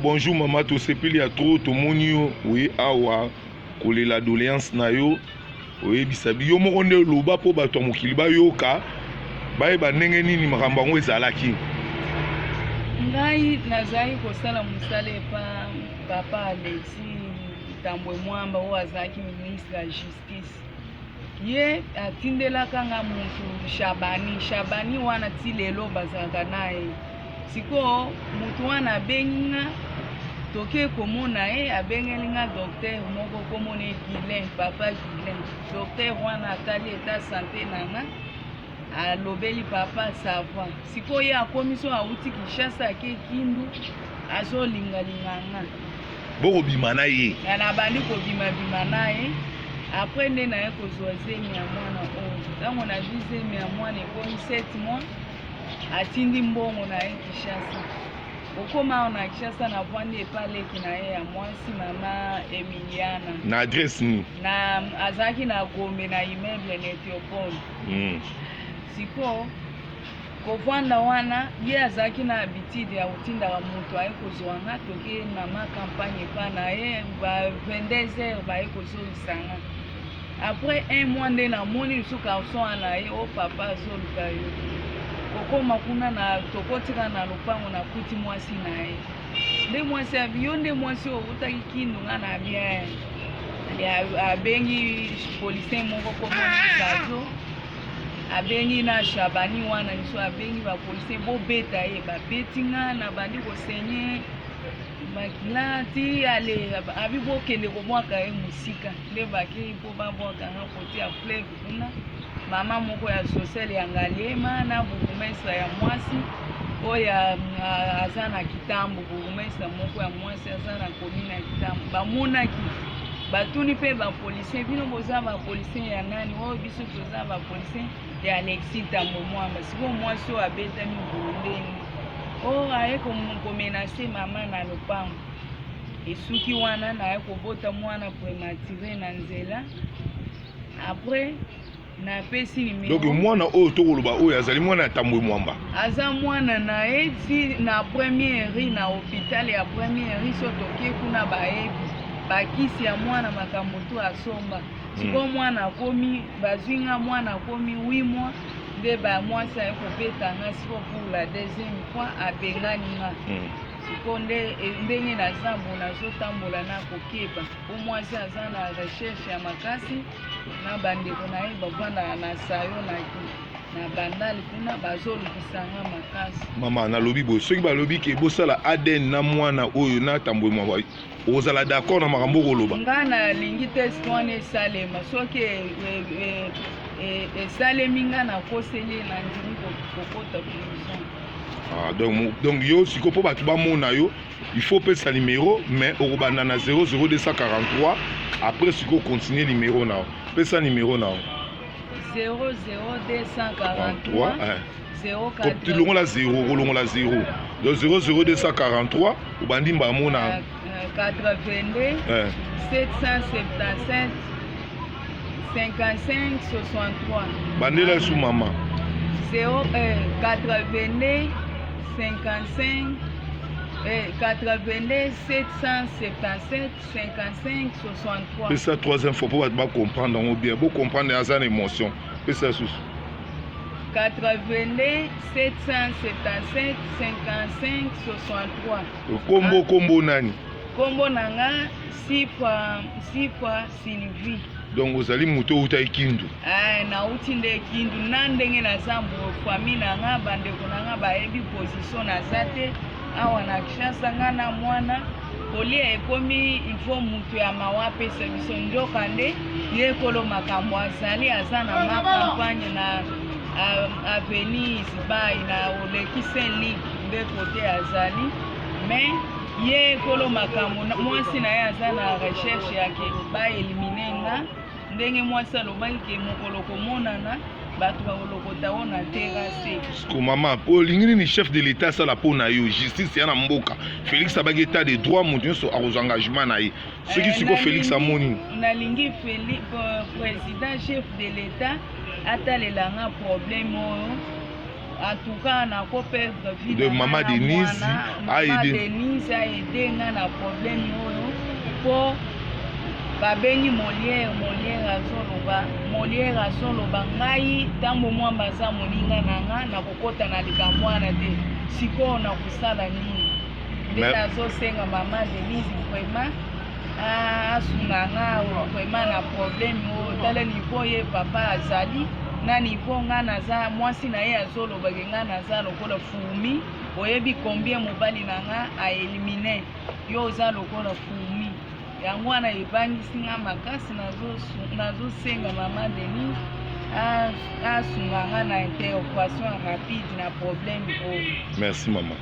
Bonjour maman, to sepeli ya trop to monio oui awa kolela doléance na yo oui bisabi yo moko nde loba po bato mokili ba yoka baye banenge nini makambo yango ezalaki. Ngai nazali kosala mosala epa papa Alexis Tambwe Mwamba oyo azalaki ministre ya justice. Ye atindelaka nga mutu Shabani wana ti lelo bazalaka naye. Siko mutu wana abengi nga toke komona ye abengeli nga docteur moko komona Guilain, papa Guilain. Docteur wana atali eta santé nanga alobeli papa savoir. Siko ye akomi so auti Kinshasa ke Kindu azolingalinga nga. Boko bima na ye. Na bandi kobima na ye. Après nde na ye kozwa zemi ya mwana oyo. Ntango na zemi ya mwana ekomi 7 mois atindi mbongo na ye Kinshasa. Okoma na Kinshasa na vwandi epaleki na ye ya mwasi mama Emiliana. Na adresse ni? Na azalaki na Gombe na immeuble na Ethiopole. Siko kovwanda wana ye azalaki na habitude ya kotindaka moto aye kozwa nga toke na ma campagne epa na ye ba 22h baye kozolisa nga. Après un mois nde namoni lisusu garçon wana ye o papa azoluka yo. Kokoma kuna na tokotika na lopango na kuti mwasi na ye. Nde mwasi abiyo nde mwasi okutaki Kindu nga na bien. Abengi policier moko koma Sazo. Abengi na Shabani wana niso abengi ba policier bobeta ye babeti nga na bandi kosenye makilati ale abibokende komwaka ye musika nde baki po babwaka nga koti ya fleuve kuna mama moko ya social ya Ngaliema na burumesa ya mwasi oya aza na Kitambo burumesa moko ya mwasi aza na komine ya Kitambo bamonaki batuni pe ba policier bino boza ba policier ya nani oyo biso toza ba policier ya Alexis Tambwe Mwamba. Siko mwasi oyo abetami burundeni o aye komenase mama na lopango esuki wana na aye kobota mwana prématuré na nzela. Après na pesi numéro. Donc mwana oyo tokoloba oyo azali mwana ya Tambwe Mwamba. Aza mwana na ye ti na première riz na hôpital ya première riz so toke kuna bayebi bakisi ya mwana makambo tu asomba. Siko mwana akomi bazwinga mwana akomi 8 mois nde ba mwasi aye kobeta nga siko pour la deuxième fois abengani nga. Siko ndenge nazambola nazotambola na kokeba po mwasi aza na recherche ya makasi na bandeko na ye bavanda na sayo na bandali kuna bazolukisanga makasi. Mama nalobi boye soki balobi ke bosala ADN na mwana oyo na Tambwe Mwamba ozala d'accord na makambo koloba? Nga nalingi test wana esalema soki esalemi nga nakoseli na ndimi kokota prison. Donc yo siko po bato bamona yo il faut pesa numéro mais okobanda na 00243 après siko continuer numéro na pesa numéro na 00243 04 longola 0 kolongola 0 donc 00243 obandi mbamona 82 777 55 63 bandela sous maman 82 55 82 777 55 63. Et ça troisième fois pour comprendre bien, pour comprendre les émotions. Et ça sous 82 777 55 63. Combo nani? Combo nanga 6 fois Sylvie. Donc vous allez muto uta Kindu. Na uti nde Kindu na ndenge na zambo famille nanga bandeko nanga bayebi position na zate awa na Kinshasa nga na mwana kolia ekomi il faut mutu ya mawape biso ndoka nde ye kolo makambo azali aza na ma campagne na avenue Isibai na oleki Saint-Lig nde kote azali mais ye kolo makambo mwasi na ye aza na recherche yake ba eliminer nga ndenge mwasi alobaki ke mokolo komonana bato bakolokota wana terrasse. Siko mama olingi ni chef de l'état sala pona yo justice ya na mboka Félix abaki état de droit monte so a engagement na ye soki siko Félix amoni nalingi président chef de l'état atalela nga problème oyo en tout cas na ko perdre vie de Maman Denise a aidé. Denise a aidé nga na problème oyo po babengi Molière azoloba ngai ntango mwamba aza moninga na nga na kokota na likambo wana te sikoyo na kosala nini nde nazosenga Maman Denise vraiment asunga nga vraiment na problème oyo tala niveau ye papa azali na niveau nga naza mwasi na ye azolobake nga naza lokola fumi oyebi combien mobali na nga aelimine yo oza lokola fumi yango wana ebangisi nga makasi nazosenga Maman Denise asunga nga na intervention rapide na problème oyo. Merci maman.